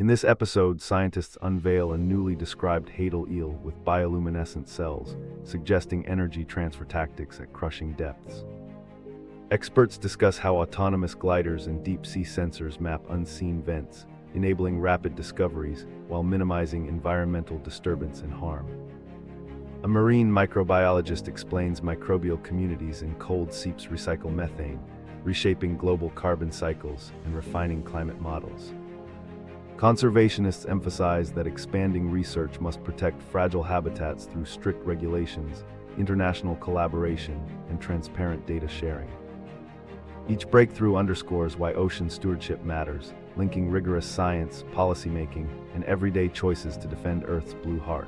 In this episode, scientists unveil a newly described Hadal eel with bioluminescent cells, suggesting energy transfer tactics at crushing depths. Experts discuss how autonomous gliders and deep-sea sensors map unseen vents, enabling rapid discoveries while minimizing environmental disturbance and harm. A marine microbiologist explains microbial communities in cold seeps recycle methane, reshaping global carbon cycles and refining climate models. Conservationists emphasize that expanding research must protect fragile habitats through strict regulations, international collaboration, and transparent data sharing. Each breakthrough underscores why ocean stewardship matters, linking rigorous science, policymaking, and everyday choices to defend Earth's blue heart.